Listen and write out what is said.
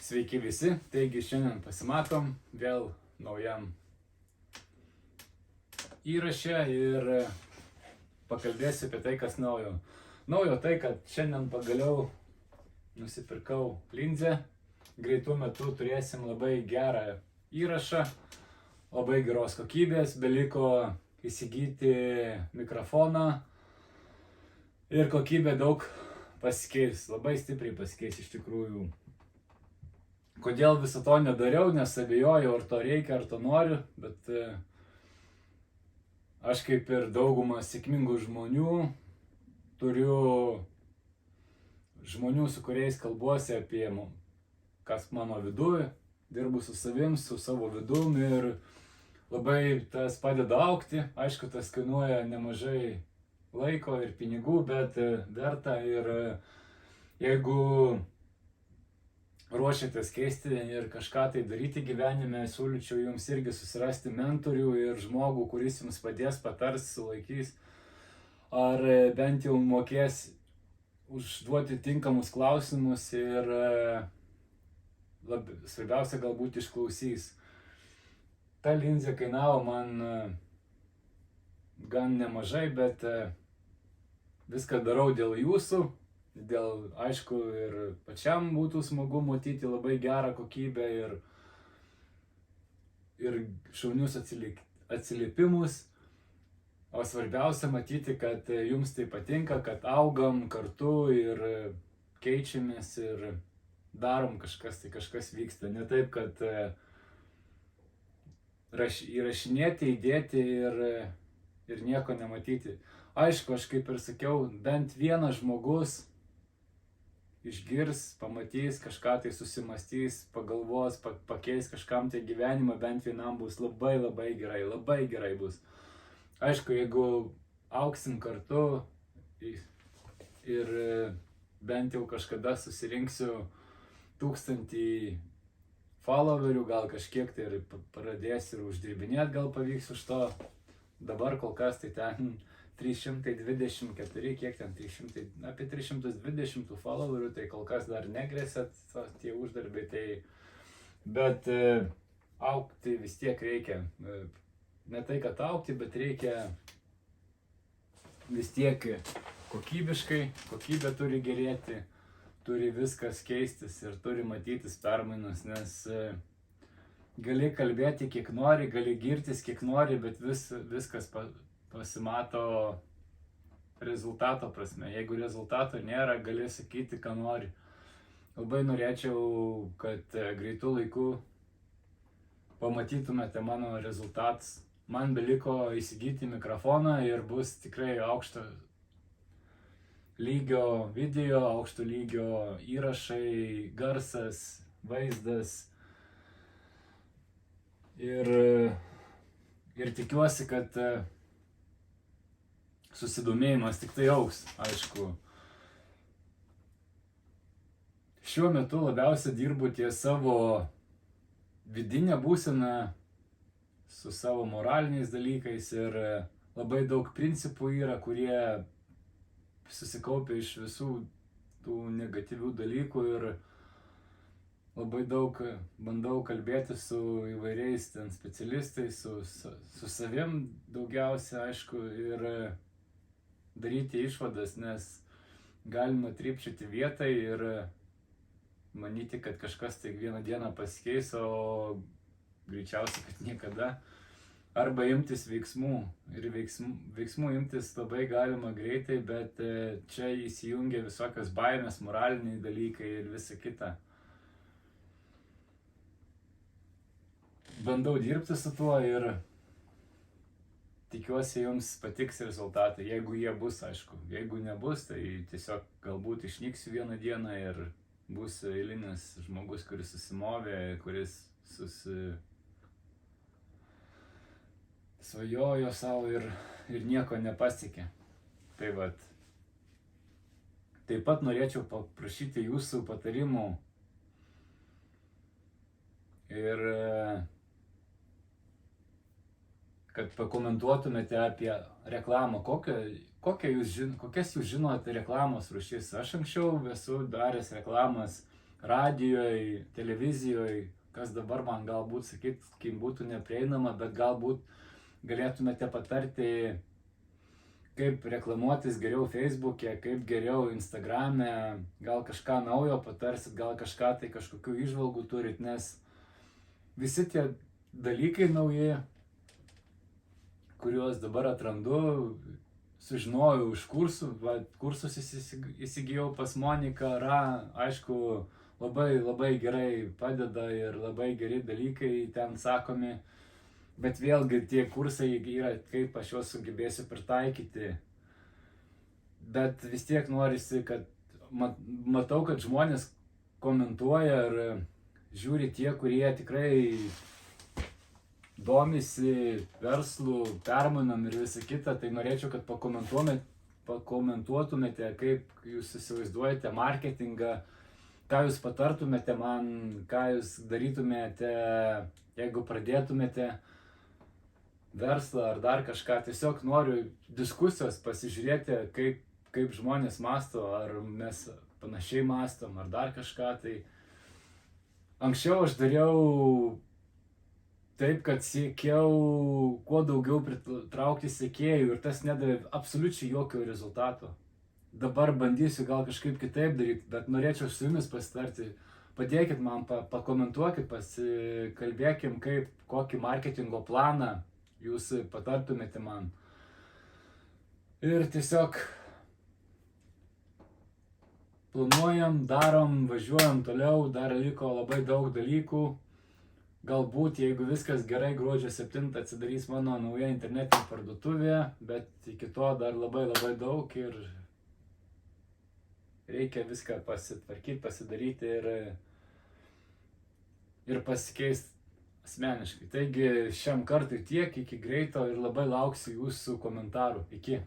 Sveiki visi, taigi šiandien pasimatom vėl naujam įraše ir pakalbėsiu apie tai, kas naujo. Naujo tai, kad šiandien pagaliau nusipirkau linzę, greitų metų turėsim labai gerą įrašą, labai geros kokybės, beliko įsigyti mikrofoną ir kokybė daug pasikeis, labai stipriai pasikeis iš tikrųjų. Kodėl viso to nedariau, nes abejojau, ar to reikia, ar to noriu, bet aš kaip ir daugumą sėkmingų žmonių turiu žmonių, su kuriais kalbuosi apie kas mano viduje, dirbu su savim, su savo vidum ir labai tas padeda augti. Aišku, tas kainuoja nemažai laiko ir pinigų, bet verta. Ir jeigu ruošiatės keisti ir kažką tai daryti gyvenime, siūlyčiau jums irgi susirasti mentorių ir žmogų, kuris jums padės, patars, sulaikys, ar bent jau mokės užduoti tinkamus klausimus ir svarbiausia galbūt išklausys. Ta linzė kainavo man gan nemažai, bet viską darau dėl jūsų. Dėl, aišku, ir pačiam būtų smagu matyti labai gerą kokybę ir šaunius atsiliepimus. O svarbiausia matyti, kad jums tai patinka, kad augam kartu ir keičiamės ir darom kažkas vyksta. Ne taip, kad įrašinėti, įdėti ir nieko nematyti. Aišku, aš kaip ir sakiau, bent vienas žmogus išgirs, pamatys, kažką tai susimastys, pagalvos, pakeis kažkam tai gyvenimą, bent vienam bus labai gerai bus. Aišku, jeigu augsim kartu ir bent jau kažkada susirinksiu 1000 followerių, gal kažkiek tai ir pradėsiu ir uždirbinėti, gal pavyks už to. Dabar kol kas tai ten 324, kiek ten 300, apie 320 followerių, tai kol kas dar negrėsia tie uždarbiai, tai, bet augti vis tiek reikia. Ne tai, kad augti, bet reikia vis tiek kokybiškai, kokybė turi gerėti, turi viskas keistis ir turi matytis permainos, nes gali kalbėti kiek nori, gali girtis kiek nori, bet viskas pasimato rezultato prasme. Jeigu rezultato nėra, gali sakyti, ką nori. Labai norėčiau, kad greitų laikų pamatytumėte mano rezultatus. Man beliko įsigyti mikrofoną ir bus tikrai aukšto lygio video, aukšto lygio įrašai, garsas, vaizdas. Ir tikiuosi, kad susidomėjimas tik tai augs, aišku. Šiuo metu labiausiai dirbu ties savo vidinę būseną, su savo moraliniais dalykais ir labai daug principų yra, kurie susikaupia iš visų tų negatyvių dalykų ir labai daug bandau kalbėti su įvairiais ten specialistais, su savim daugiausia, aišku, ir daryti išvadas, nes galima trypčioti vietą ir manyti, kad kažkas tai vieną dieną pasikeis, o greičiausiai, kad niekada. Arba imtis veiksmų. Ir veiksmų imtis labai galima greitai, bet čia įsijungia visokios baimės, moraliniai dalykai ir visa kita. Bandau dirbti su tuo ir tikiuosi jums patiks rezultatai, jeigu jie bus, aišku. Jeigu nebus, tai tiesiog galbūt išnyksiu vieną dieną ir bus eilinis žmogus, kuris susimovė, kuris svajojo savo ir nieko nepasiekė. Tai vat. Taip pat norėčiau paprašyti jūsų patarimų ir kad pakomentuotumėte apie reklamą, kokias jūs žinote reklamos rūšis. Aš anksčiau esu daręs reklamas radijoje, televizijoje, kas dabar man galbūt, sakykim, būtų neprieinama, bet galbūt galėtumėte patarti, kaip reklamuotis geriau Facebook'e, kaip geriau Instagram'e, gal kažką naujo patarsit, gal kažką tai kažkokių įžvalgų turit, nes visi tie dalykai nauji, kuriuos dabar atrandu, sužinojau iš kursų, kursus įsigijau pas Moniką Ra, aišku, labai gerai padeda ir labai geri dalykai ten sakomi, bet vėlgi tie kursai yra, kaip aš juos sugebėsiu pritaikyti. Bet vis tiek norisi, kad matau, kad žmonės komentuoja ir žiūri tie, kurie tikrai domisi verslų, permainom ir visa kita, tai norėčiau, kad pakomentuotumėte, kaip jūs įsivaizduojate marketingą, ką jūs patartumėte man, ką jūs darytumėte, jeigu pradėtumėte verslą ar dar kažką. Tiesiog noriu diskusijos pasižiūrėti, kaip žmonės masto, ar mes panašiai mastom, ar dar kažką. Tai anksčiau aš dariau taip, kad siekiau kuo daugiau pritraukti sekėjų ir tas nedavė absoliučiai jokio rezultato. Dabar bandysiu gal kažkaip kitaip daryti, bet norėčiau su jumis pasitarti. Padėkit man, pakomentuokit, pasikalbėkim, kokį marketingo planą jūs patartumėte man. Ir tiesiog planuojam, darom, važiuojam toliau, dar liko labai daug dalykų. Galbūt, jeigu viskas gerai, gruodžio 7 atsidarys mano nauja internetinė parduotuvė, bet iki to dar labai daug ir reikia viską pasitvarkyti, pasidaryti ir pasikeisti asmeniškai. Taigi šiam kartui tiek, iki greito ir labai lauksiu jūsų komentarų. Iki.